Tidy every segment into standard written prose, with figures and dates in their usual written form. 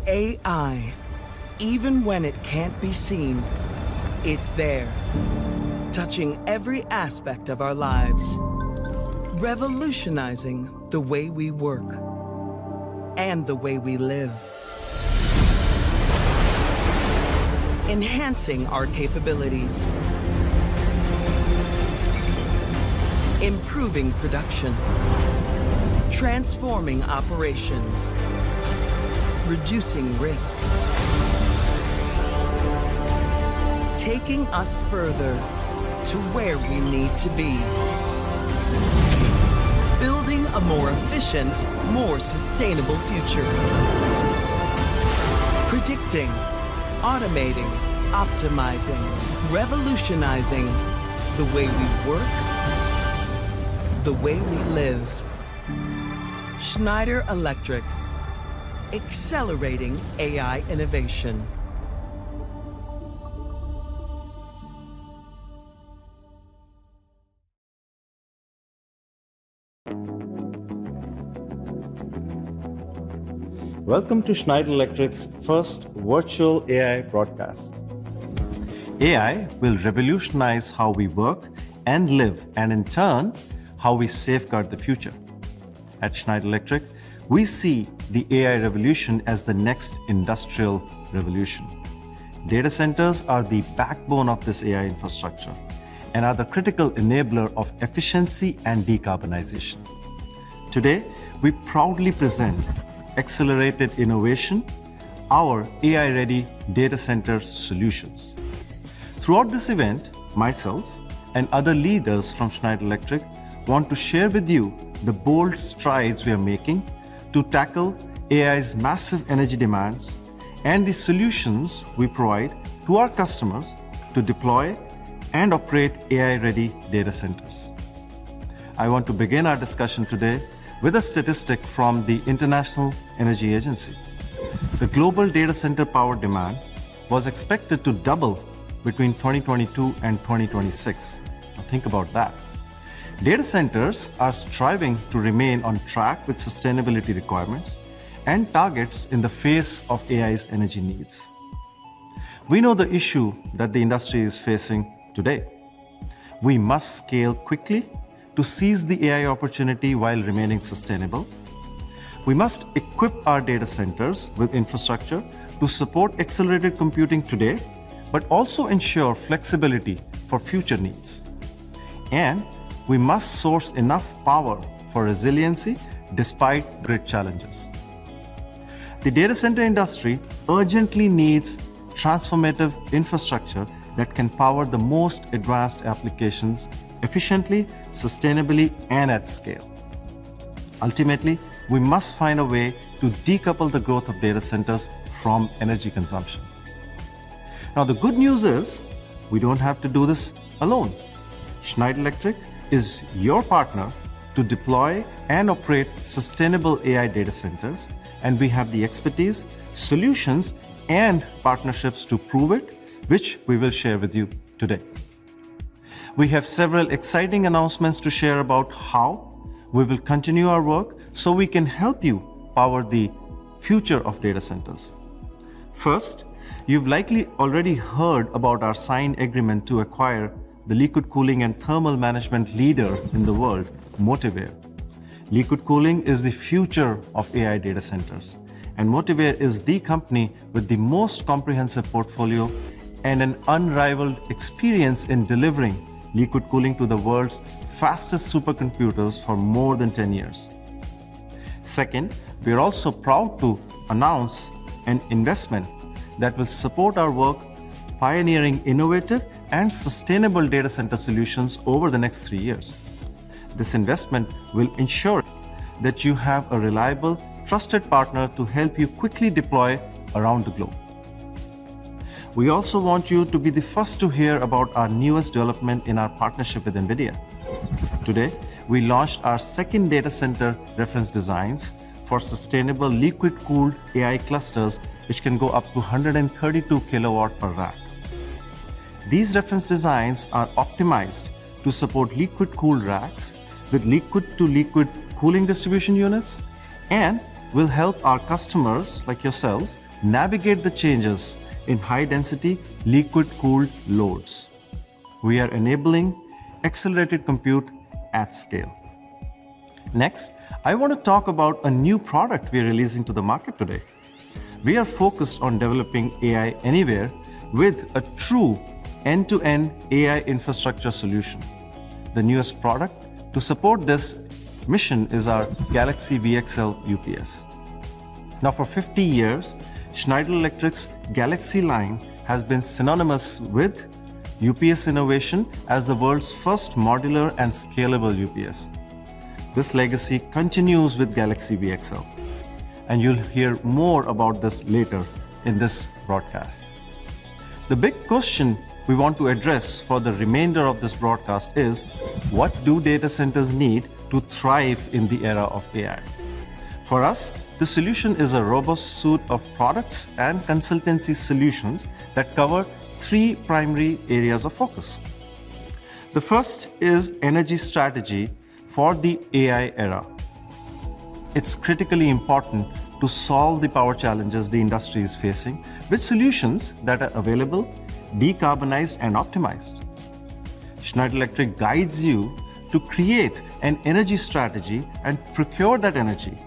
AI, even when it can't be seen, it's there, touching every aspect of our lives, revolutionizing the way we work and the way we live, enhancing our capabilities, improving production, transforming operations, reducing risk, taking us further to where we need to be, building a more efficient, more sustainable future, predicting, automating, optimizing, revolutionizing the way we work, the way we live. Schneider Electric, accelerating AI innovation. Welcome to Schneider Electric's first virtual AI broadcast. AI will revolutionize how we work and live, and in turn, how we safeguard the future. At Schneider Electric, we see the AI revolution as the next industrial revolution. Data centers are the backbone of this AI infrastructure and are the critical enabler of efficiency and decarbonization. Today, we proudly present Accelerated Innovation, our AI-ready data center solutions. Throughout this event, myself and other leaders from Schneider Electric want to share with you the bold strides we are making to tackle AI's massive energy demands and the solutions we provide to our customers to deploy and operate AI-ready data centers. I want to begin our discussion today with a statistic from the International Energy Agency. The global data center power demand was expected to double between 2022 and 2026. Now think about that. Data centers are striving to remain on track with sustainability requirements and targets in the face of AI's energy needs. We know the issue that the industry is facing today. We must scale quickly to seize the AI opportunity while remaining sustainable. We must equip our data centers with infrastructure to support accelerated computing today, but also ensure flexibility for future needs. And we must source enough power for resiliency despite grid challenges. The data center industry urgently needs transformative infrastructure that can power the most advanced applications efficiently, sustainably, and at scale. Ultimately, we must find a way to decouple the growth of data centers from energy consumption. Now, the good news is we don't have to do this alone. Schneider Electric is your partner to deploy and operate sustainable AI data centers, and we have the expertise, solutions, and partnerships to prove it, which we will share with you today. We have several exciting announcements to share about how we will continue our work so we can help you power the future of data centers. First, you've likely already heard about our signed agreement to acquire the liquid cooling and thermal management leader in the world, Motivair. Liquid cooling is the future of AI data centers, and Motivair is the company with the most comprehensive portfolio and an unrivaled experience in delivering liquid cooling to the world's fastest supercomputers for more than 10 years. Second, we are also proud to announce an investment that will support our work pioneering innovative and sustainable data center solutions over the next 3 years. This investment will ensure that you have a reliable, trusted partner to help you quickly deploy around the globe. We also want you to be the first to hear about our newest development in our partnership with NVIDIA. Today, we launched our second data center reference designs for sustainable liquid-cooled AI clusters, which can go up to 132 kilowatt per rack. These reference designs are optimized to support liquid-cooled racks with liquid-to-liquid cooling distribution units and will help our customers like yourselves navigate the changes in high-density liquid-cooled loads. We are enabling accelerated compute at scale. Next, I want to talk about a new product we are releasing to the market today. We are focused on developing AI anywhere with a true end-to-end AI infrastructure solution. The newest product to support this mission is our Galaxy VXL UPS. Now, for 50 years, Schneider Electric's Galaxy line has been synonymous with UPS innovation as the world's first modular and scalable UPS. This legacy continues with Galaxy VXL, and you'll hear more about this later in this broadcast. The big question we want to address for the remainder of this broadcast is, what do data centers need to thrive in the era of AI? For us, the solution is a robust suite of products and consultancy solutions that cover three primary areas of focus. The first is energy strategy for the AI era. It's critically important to solve the power challenges the industry is facing with solutions that are available, decarbonized, and optimized. Schneider Electric guides you to create an energy strategy and procure that energy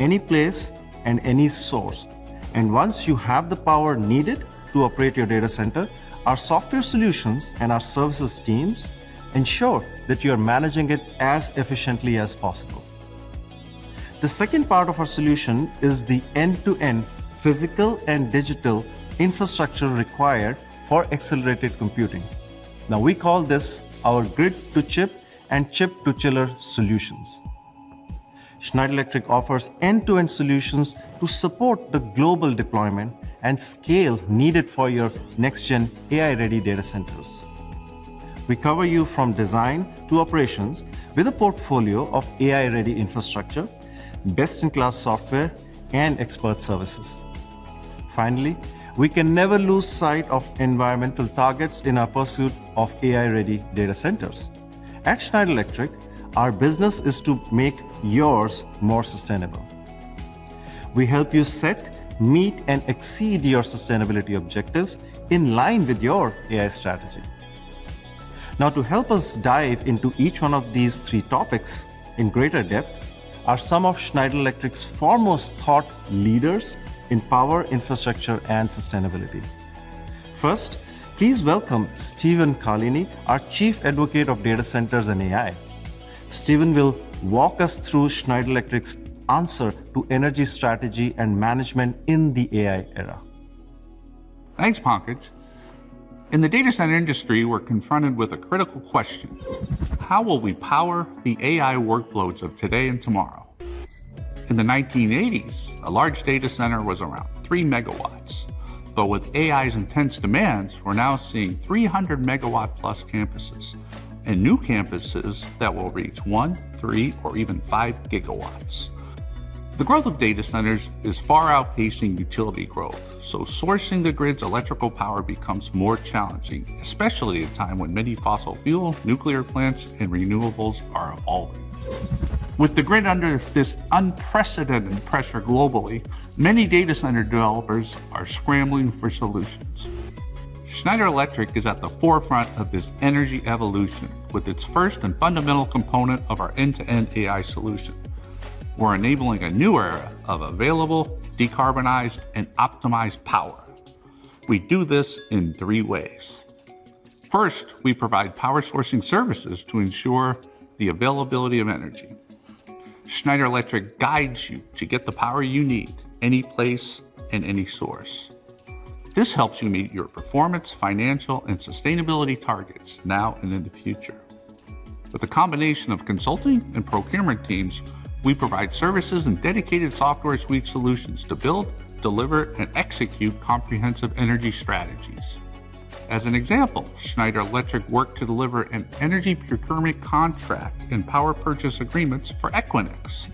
any place and any source. And once you have the power needed to operate your data center, our software solutions and our services teams ensure that you are managing it as efficiently as possible. The second part of our solution is the end-to-end physical and digital infrastructure required for accelerated computing. Now, we call this our grid-to-chip and chip-to-chiller solutions. Schneider Electric offers end-to-end solutions to support the global deployment and scale needed for your next-gen AI-ready data centers. We cover you from design to operations with a portfolio of AI-ready infrastructure, best-in-class software, and expert services. Finally, we can never lose sight of environmental targets in our pursuit of AI-ready data centers. At Schneider Electric, our business is to make yours more sustainable. We help you set, meet, and exceed your sustainability objectives in line with your AI strategy. Now, to help us dive into each one of these three topics in greater depth are some of Schneider Electric's foremost thought leaders in power, infrastructure, and sustainability. First, please welcome Stephen Carlini, our Chief Advocate of Data Centers and AI. Stephen will walk us through Schneider Electric's answer to energy strategy and management in the AI era. Thanks, Pankaj. In the data center industry, we're confronted with a critical question. How will we power the AI workloads of today and tomorrow? In the 1980s, a large data center was around 3 megawatts. But with AI's intense demands, we're now seeing 300 megawatt plus campuses and new campuses that will reach 1, 3, or even 5 gigawatts. The growth of data centers is far outpacing utility growth, so sourcing the grid's electrical power becomes more challenging, especially at a time when many fossil fuel, nuclear plants, and renewables are evolving. With the grid under this unprecedented pressure globally, many data center developers are scrambling for solutions. Schneider Electric is at the forefront of this energy evolution with its first and fundamental component of our end-to-end AI solution. We're enabling a new era of available, decarbonized, and optimized power. We do this in 3 ways. First, we provide power sourcing services to ensure the availability of energy. Schneider Electric guides you to get the power you need, any place and any source. This helps you meet your performance, financial, and sustainability targets now and in the future. With a combination of consulting and procurement teams, we provide services and dedicated software suite solutions to build, deliver, and execute comprehensive energy strategies. As an example, Schneider Electric worked to deliver an energy procurement contract and power purchase agreements for Equinix.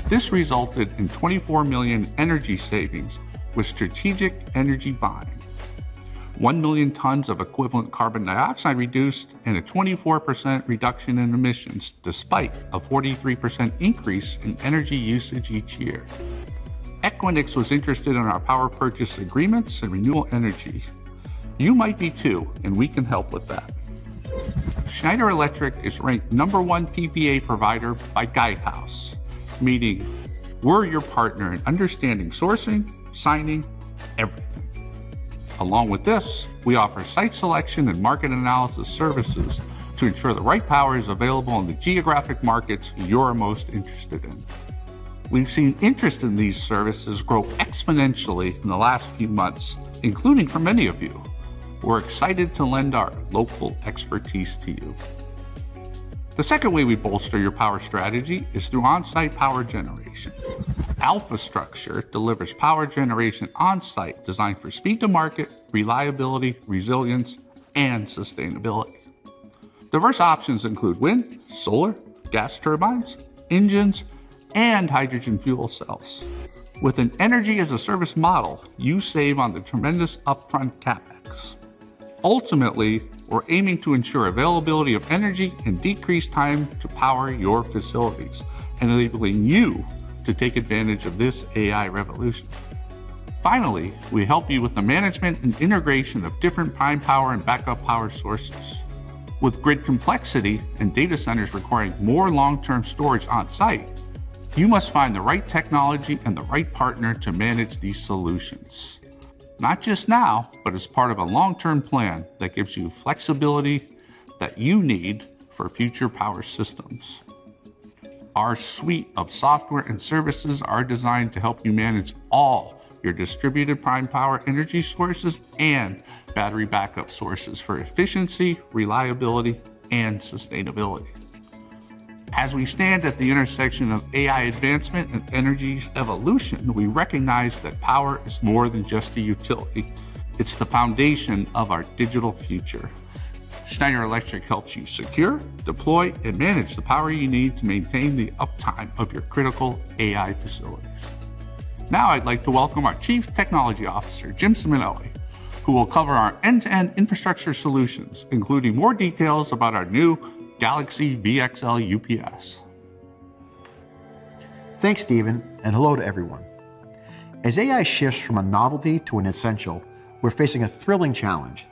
This resulted in 24 million energy savings with strategic energy buying, 1 million tons of equivalent carbon dioxide reduced, and a 24% reduction in emissions despite a 43% increase in energy usage each year. Equinix was interested in our power purchase agreements and renewable energy. You might be too, and we can help with that. Schneider Electric is ranked #1 PPA provider by Guidehouse, meaning we're your partner in understanding sourcing, signing, everything. Along with this, we offer site selection and market analysis services to ensure the right power is available in the geographic markets you're most interested in. We've seen interest in these services grow exponentially in the last few months, including for many of you. We're excited to lend our local expertise to you. The second way we bolster your power strategy is through on-site power generation. Alpha Structure delivers power generation on-site designed for speed to market, reliability, resilience, and sustainability. Diverse options include wind, solar, gas turbines, engines, and hydrogen fuel cells. With an energy-as-a-service model, you save on the tremendous upfront CapEx. Ultimately, we're aiming to ensure availability of energy and decrease time to power your facilities, enabling you to take advantage of this AI revolution. Finally, we help you with the management and integration of different prime power and backup power sources. With grid complexity and data centers requiring more long-term storage on site, you must find the right technology and the right partner to manage these solutions. Not just now, but as part of a long-term plan that gives you flexibility that you need for future power systems. Our suite of software and services are designed to help you manage all your distributed prime power energy sources and battery backup sources for efficiency, reliability, and sustainability. As we stand at the intersection of AI advancement and energy evolution, we recognize that power is more than just a utility. It's the foundation of our digital future. Schneider Electric helps you secure, deploy, and manage the power you need to maintain the uptime of your critical AI facilities. Now I'd like to welcome our Chief Technology Officer, Jim Simonelli, who will cover our end-to-end infrastructure solutions, including more details about our new Galaxy VXL UPS. Thanks, Stephen, and hello to everyone. As AI shifts from a novelty to an essential, we're facing a thrilling challenge: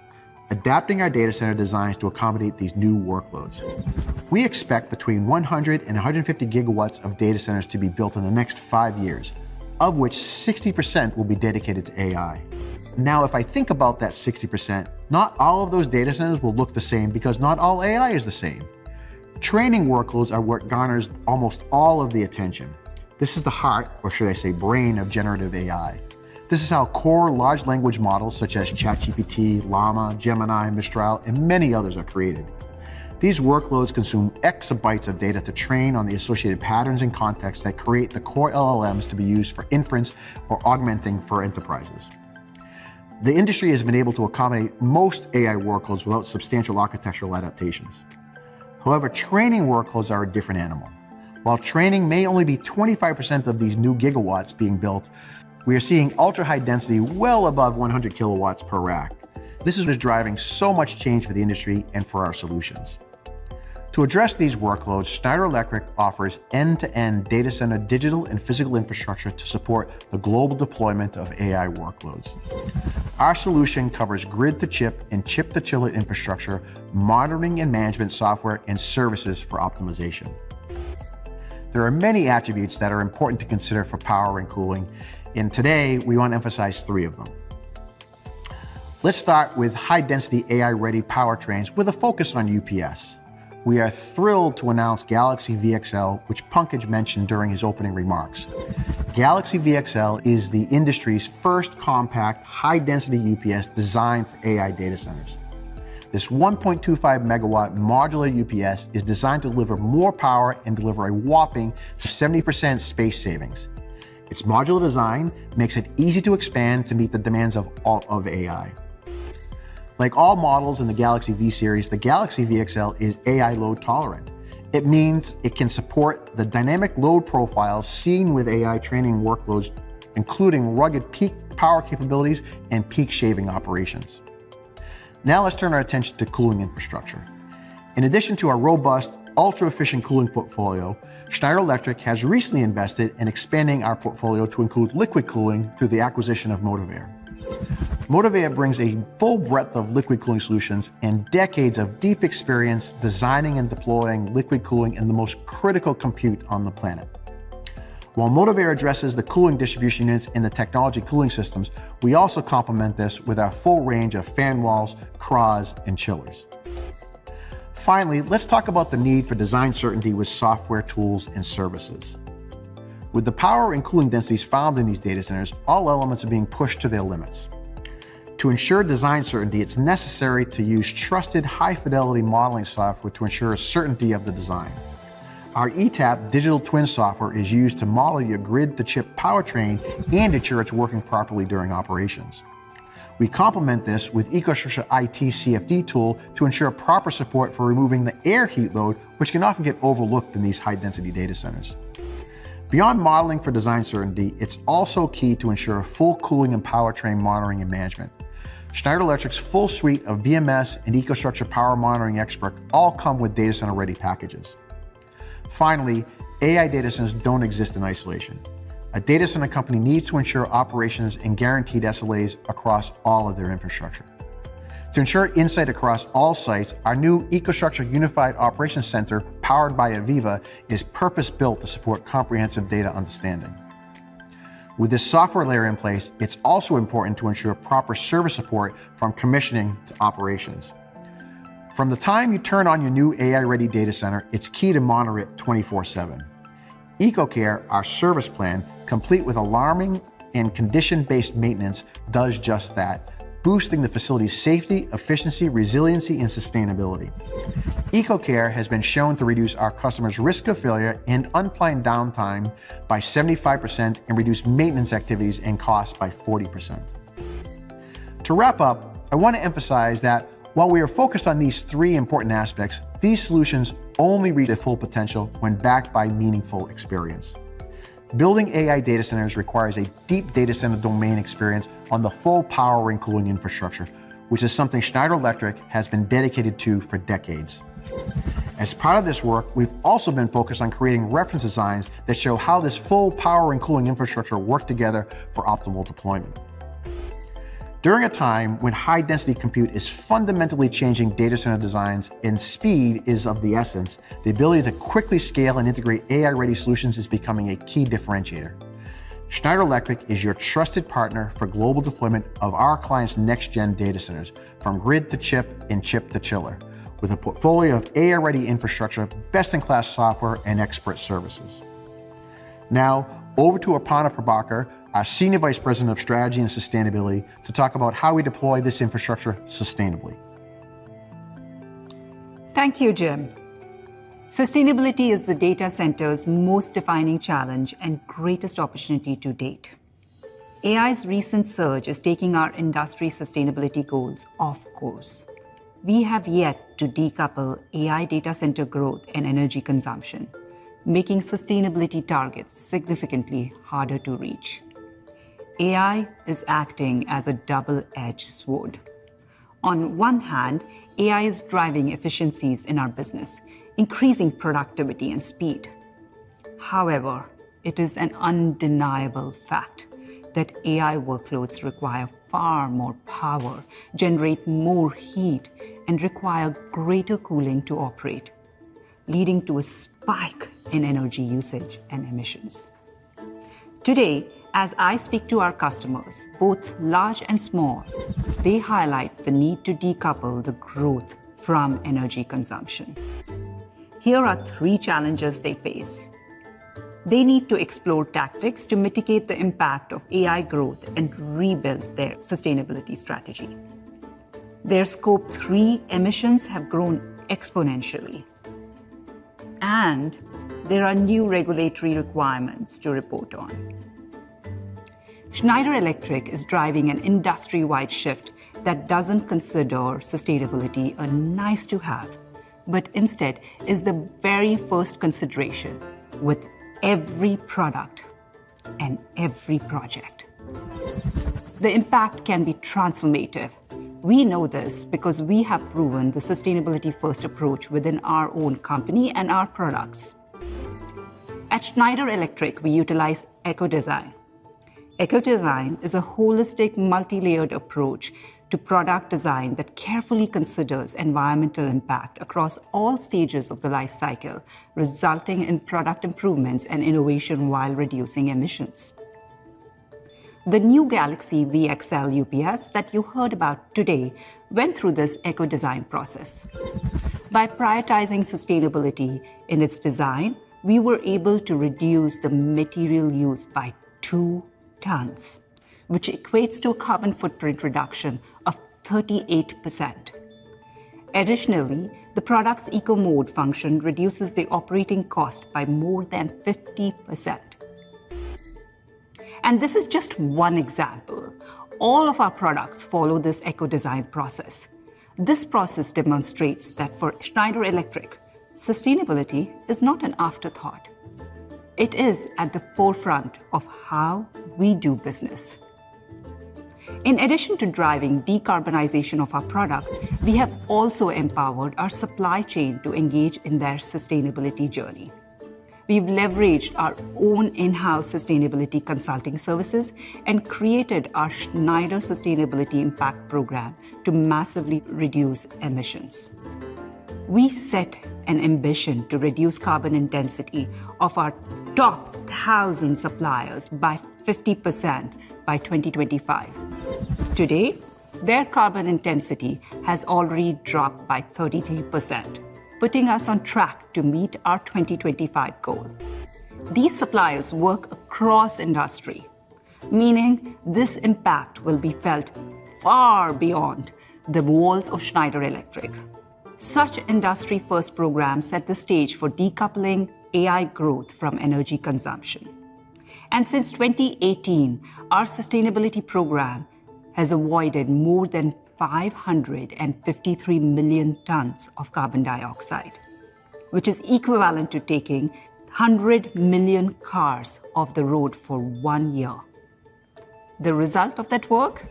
adapting our data center designs to accommodate these new workloads. We expect between 100 and 150 gigawatts of data centers to be built in the next 5 years, of which 60% will be dedicated to AI. Now, if I think about that 60%, not all of those data centers will look the same because not all AI is the same. Training workloads are what garners almost all of the attention. This is the heart, or should I say brain, of generative AI. This is how core large language models such as ChatGPT, Llama, Gemini, Mistral, and many others are created. These workloads consume exabytes of data to train on the associated patterns and contexts that create the core LLMs to be used for inference or augmenting for enterprises. The industry has been able to accommodate most AI workloads without substantial architectural adaptations. However, training workloads are a different animal. While training may only be 25% of these new gigawatts being built, we are seeing ultra-high density well above 100 kilowatts per rack. This is driving so much change for the industry and for our solutions. To address these workloads, Schneider Electric offers end-to-end data center digital and physical infrastructure to support the global deployment of AI workloads. Our solution covers grid-to-chip and chip-to-chiller infrastructure, monitoring and management software, and services for optimization. There are many attributes that are important to consider for power and cooling, and today we want to emphasize 3 of them. Let's start with high-density AI-ready powertrains with a focus on UPS. We are thrilled to announce Galaxy VXL, which Pankaj mentioned during his opening remarks. Galaxy VXL is the industry's first compact, high-density UPS designed for AI data centers. This 1.25 megawatt modular UPS is designed to deliver more power and deliver a whopping 70% space savings. Its modular design makes it easy to expand to meet the demands of AI. Like all models in the Galaxy V series, the Galaxy VXL is AI load tolerant. It means it can support the dynamic load profiles seen with AI training workloads, including rugged peak power capabilities and peak shaving operations. Now let's turn our attention to cooling infrastructure. In addition to our robust ultra-efficient cooling portfolio, Schneider Electric has recently invested in expanding our portfolio to include liquid cooling through the acquisition of Motivair. Motivair brings a full breadth of liquid cooling solutions and decades of deep experience designing and deploying liquid cooling in the most critical compute on the planet. While Motivair addresses the cooling distribution units in the technology cooling systems, we also complement this with our full range of fan walls, CRAHs, and chillers. Finally, let's talk about the need for design certainty with software tools and services. With the power and cooling densities found in these data centers, all elements are being pushed to their limits. To ensure design certainty, it's necessary to use trusted, high-fidelity modeling software to ensure certainty of the design. Our ETAP digital twin software is used to model your grid-to-chip powertrain and ensure it's working properly during operations. We complement this with EcoStruxure IT CFD tool to ensure proper support for removing the air heat load, which can often get overlooked in these high-density data centers. Beyond modeling for design certainty, it's also key to ensure full cooling and powertrain monitoring and management. Schneider Electric's full suite of BMS and EcoStruxure Power Monitoring Expert all come with data center ready packages. Finally, AI data centers don't exist in isolation. A data center company needs to ensure operations and guaranteed SLAs across all of their infrastructure. To ensure insight across all sites, our new EcoStruxure Unified Operations Center, powered by Aviva, is purpose-built to support comprehensive data understanding. With this software layer in place, it's also important to ensure proper service support from commissioning to operations. From the time you turn on your new AI-ready data center, it's key to monitor it 24/7. EcoCare, our service plan, complete with alarming and condition-based maintenance, does just that, boosting the facility's safety, efficiency, resiliency, and sustainability. EcoCare has been shown to reduce our customers' risk of failure and unplanned downtime by 75% and reduce maintenance activities and costs by 40%. To wrap up, I want to emphasize that while we are focused on these three important aspects, these solutions only reach their full potential when backed by meaningful experience. Building AI data centers requires a deep data center domain experience on the full power and cooling infrastructure, which is something Schneider Electric has been dedicated to for decades. As part of this work, we've also been focused on creating reference designs that show how this full power and cooling infrastructure work together for optimal deployment. During a time when high-density compute is fundamentally changing data center designs and speed is of the essence, the ability to quickly scale and integrate AI-ready solutions is becoming a key differentiator. Schneider Electric is your trusted partner for global deployment of our clients' next-gen data centers, from grid to chip and chip to chiller, with a portfolio of AI-ready infrastructure, best-in-class software, and expert services. Now, over to Aparna Prabhakar, our Senior Vice President of Strategy and Sustainability, to talk about how we deploy this infrastructure sustainably. Thank you, Jim. Sustainability is the data center's most defining challenge and greatest opportunity to date. AI's recent surge is taking our industry sustainability goals off course. We have yet to decouple AI data center growth and energy consumption, making sustainability targets significantly harder to reach. AI is acting as a double-edged sword. On one hand, AI is driving efficiencies in our business, increasing productivity and speed. However, it is an undeniable fact that AI workloads require far more power, generate more heat, and require greater cooling to operate, leading to a spike in energy usage and emissions. Today, as I speak to our customers, both large and small, they highlight the need to decouple the growth from energy consumption. Here are three challenges they face. They need to explore tactics to mitigate the impact of AI growth and rebuild their sustainability strategy. Their Scope 3 emissions have grown exponentially, and there are new regulatory requirements to report on. Schneider Electric is driving an industry-wide shift that doesn't consider sustainability a nice-to-have, but instead is the very first consideration with every product and every project. The impact can be transformative, We know this because we have proven the sustainability-first approach within our own company and our products. At Schneider Electric, we utilize eco-design. Eco-design is a holistic, multi-layered approach to product design that carefully considers environmental impact across all stages of the life cycle, resulting in product improvements and innovation while reducing emissions. The new Galaxy VXL UPS that you heard about today went through this eco-design process. By prioritizing sustainability in its design, we were able to reduce the material use by 2 tons, which equates to a carbon footprint reduction of 38%. Additionally, the product's eco-mode function reduces the operating cost by more than 50%. And this is just one example. All of our products follow this eco-design process. This process demonstrates that for Schneider Electric, sustainability is not an afterthought. It is at the forefront of how we do business. In addition to driving decarbonization of our products, we have also empowered our supply chain to engage in their sustainability journey. We've leveraged our own in-house sustainability consulting services and created our Schneider Sustainability Impact Program to massively reduce emissions. We set an ambition to reduce carbon intensity of our top 1,000 suppliers by 50% by 2025. Today, their carbon intensity has already dropped by 33%, putting us on track to meet our 2025 goal. These suppliers work across industry, meaning this impact will be felt far beyond the walls of Schneider Electric. Such industry-first programs set the stage for decoupling AI growth from energy consumption. And since 2018, our sustainability program has avoided more than 553 million tons of carbon dioxide, which is equivalent to taking 100 million cars off the road for 1 year. The result of that work?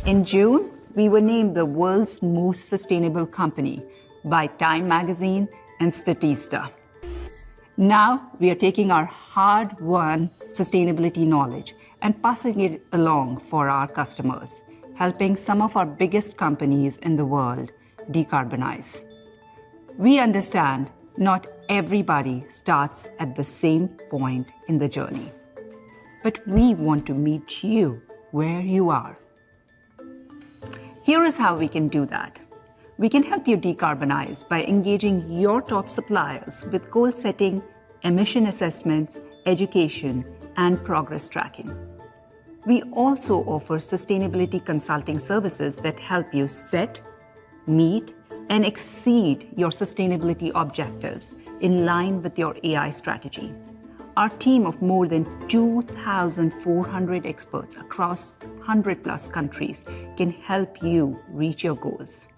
In June, we were named the world's most sustainable company by Time magazine and Statista. Now, we are taking our hard-won sustainability knowledge and passing it along for our customers, helping some of our biggest companies in the world decarbonize. We understand not everybody starts at the same point in the journey, but we want to meet you where you are. Here is how we can do that. We can help you decarbonize by engaging your top suppliers with goal setting, emission assessments, education, and progress tracking. We also offer sustainability consulting services that help you set, meet, and exceed your sustainability objectives in line with your AI strategy. Our team of more than 2,400 experts across 100+ countries can help you reach your goals.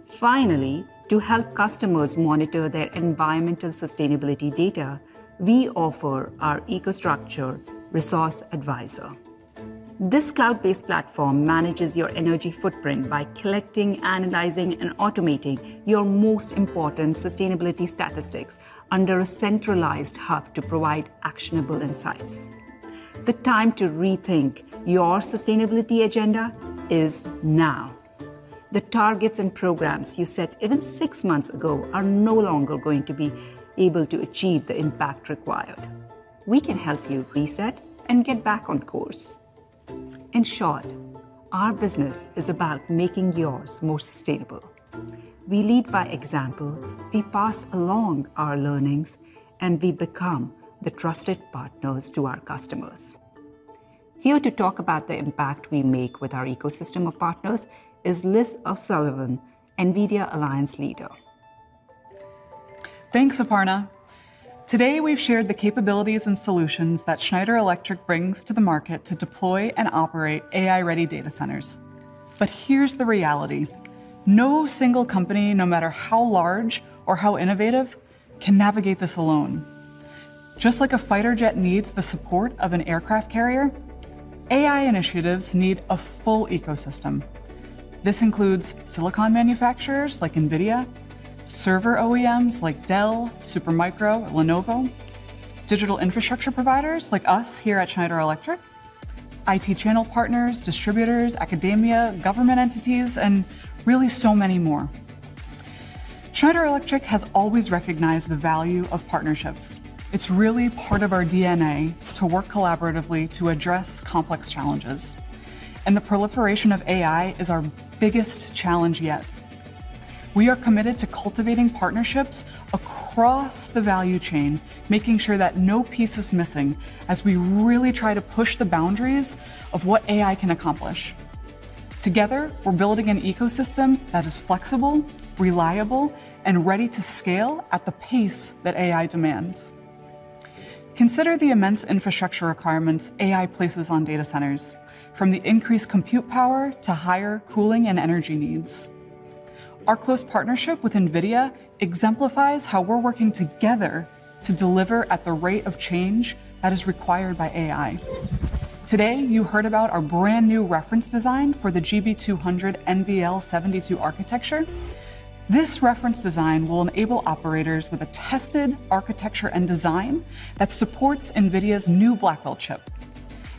Finally, to help customers monitor their environmental sustainability data, we offer our EcoStruxure Resource Advisor. This cloud-based platform manages your energy footprint by collecting, analyzing, and automating your most important sustainability statistics under a centralized hub to provide actionable insights. The time to rethink your sustainability agenda is now. The targets and programs you set even 6 months ago are no longer going to be able to achieve the impact required. We can help you reset and get back on course. In short, our business is about making yours more sustainable. We lead by example, we pass along our learnings, and we become the trusted partners to our customers. Here to talk about the impact we make with our ecosystem of partners is Liz O'Sullivan, NVIDIA Alliance Leader. Thanks, Aparna. Today, we've shared the capabilities and solutions that Schneider Electric brings to the market to deploy and operate AI-ready data centers. But here's the reality. No single company, no matter how large or how innovative, can navigate this alone. Just like a fighter jet needs the support of an aircraft carrier, AI initiatives need a full ecosystem. This includes silicon manufacturers like NVIDIA, server OEMs like Dell, Supermicro, Lenovo, digital infrastructure providers like us here at Schneider Electric, IT channel partners, distributors, academia, government entities, and really so many more. Schneider Electric has always recognized the value of partnerships. It's really part of our DNA to work collaboratively to address complex challenges. And the proliferation of AI is our biggest challenge yet. We are committed to cultivating partnerships across the value chain, making sure that no piece is missing as we really try to push the boundaries of what AI can accomplish. Together, we're building an ecosystem that is flexible, reliable, and ready to scale at the pace that AI demands. Consider the immense infrastructure requirements AI places on data centers, from the increased compute power to higher cooling and energy needs. Our close partnership with NVIDIA exemplifies how we're working together to deliver at the rate of change that is required by AI. Today, you heard about our brand new reference design for the GB200 NVL72 architecture. This reference design will enable operators with a tested architecture and design that supports NVIDIA's new Blackwell chip.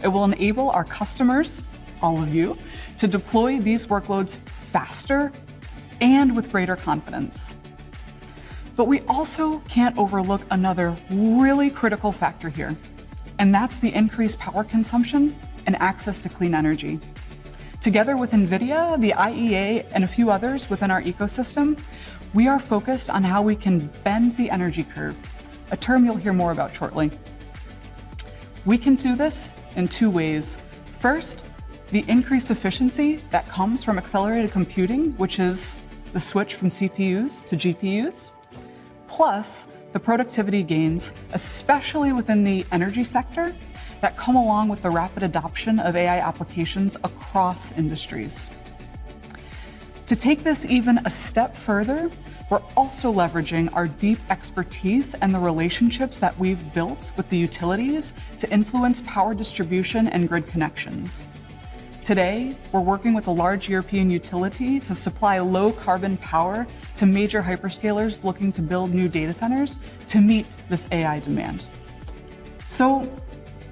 It will enable our customers, all of you, to deploy these workloads faster and with greater confidence. But we also can't overlook another really critical factor here, and that's the increased power consumption and access to clean energy. Together with NVIDIA, the IEA, and a few others within our ecosystem, we are focused on how we can bend the energy curve, a term you'll hear more about shortly. We can do this in two ways. First, the increased efficiency that comes from accelerated computing, which is the switch from CPUs to GPUs, plus the productivity gains, especially within the energy sector, that come along with the rapid adoption of AI applications across industries. To take this even a step further, we're also leveraging our deep expertise and the relationships that we've built with the utilities to influence power distribution and grid connections. Today, we're working with a large European utility to supply low-carbon power to major hyperscalers looking to build new data centers to meet this AI demand. So,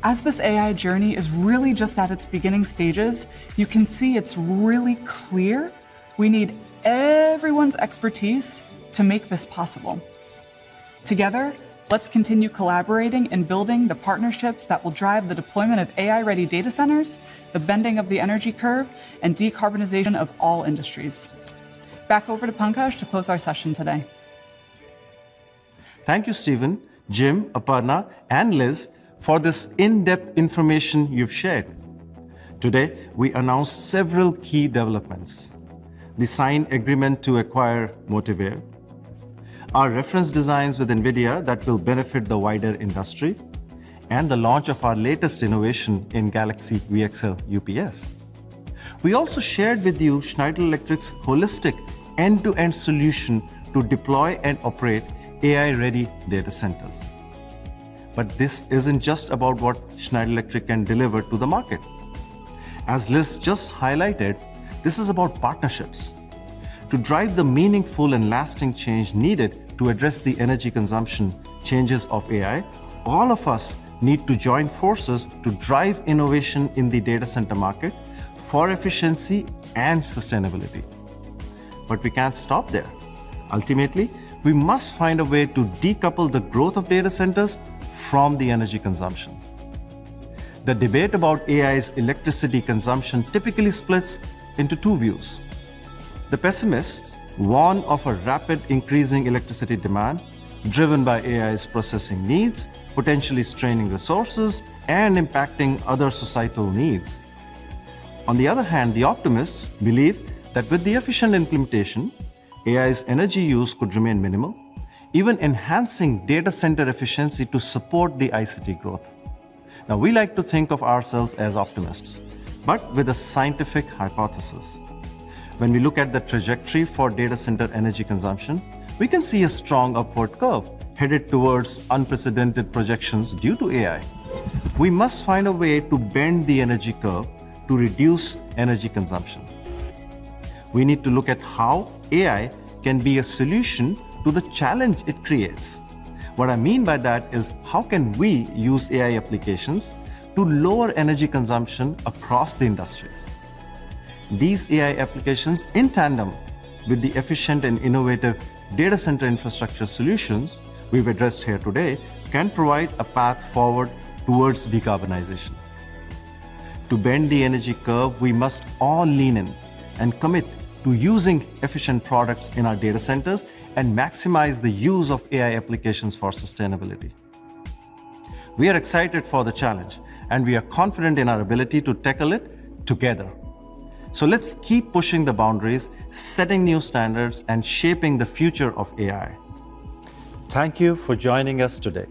as this AI journey is really just at its beginning stages, you can see it's really clear we need everyone's expertise to make this possible. Together, let's continue collaborating and building the partnerships that will drive the deployment of AI-ready data centers, the bending of the energy curve, and decarbonization of all industries. Back over to Pankaj to close our session today. Thank you, Stephen, Jim, Aparna, and Liz for this in-depth information you've shared. Today, we announced several key developments. The signed agreement to acquire Motivair, our reference designs with NVIDIA that will benefit the wider industry, and the launch of our latest innovation in Galaxy VXL UPS. We also shared with you Schneider Electric's holistic end-to-end solution to deploy and operate AI-ready data centers. But this isn't just about what Schneider Electric can deliver to the market. As Liz just highlighted, this is about partnerships. To drive the meaningful and lasting change needed to address the energy consumption changes of AI, all of us need to join forces to drive innovation in the data center market for efficiency and sustainability. But we can't stop there. Ultimately, we must find a way to decouple the growth of data centers from the energy consumption. The debate about AI's electricity consumption typically splits into two views. The pessimists warn of a rapid increasing electricity demand driven by AI's processing needs, potentially straining resources and impacting other societal needs. On the other hand, the optimists believe that with the efficient implementation, AI's energy use could remain minimal, even enhancing data center efficiency to support the ICT growth. Now, we like to think of ourselves as optimists, but with a scientific hypothesis. When we look at the trajectory for data center energy consumption, we can see a strong upward curve headed towards unprecedented projections due to AI. We must find a way to bend the energy curve to reduce energy consumption. We need to look at how AI can be a solution to the challenge it creates. What I mean by that is, how can we use AI applications to lower energy consumption across the industries? These AI applications, in tandem with the efficient and innovative data center infrastructure solutions we've addressed here today, can provide a path forward towards decarbonization. To bend the energy curve, we must all lean in and commit to using efficient products in our data centers and maximize the use of AI applications for sustainability. We are excited for the challenge, and we are confident in our ability to tackle it together. So let's keep pushing the boundaries, setting new standards, and shaping the future of AI. Thank you for joining us today.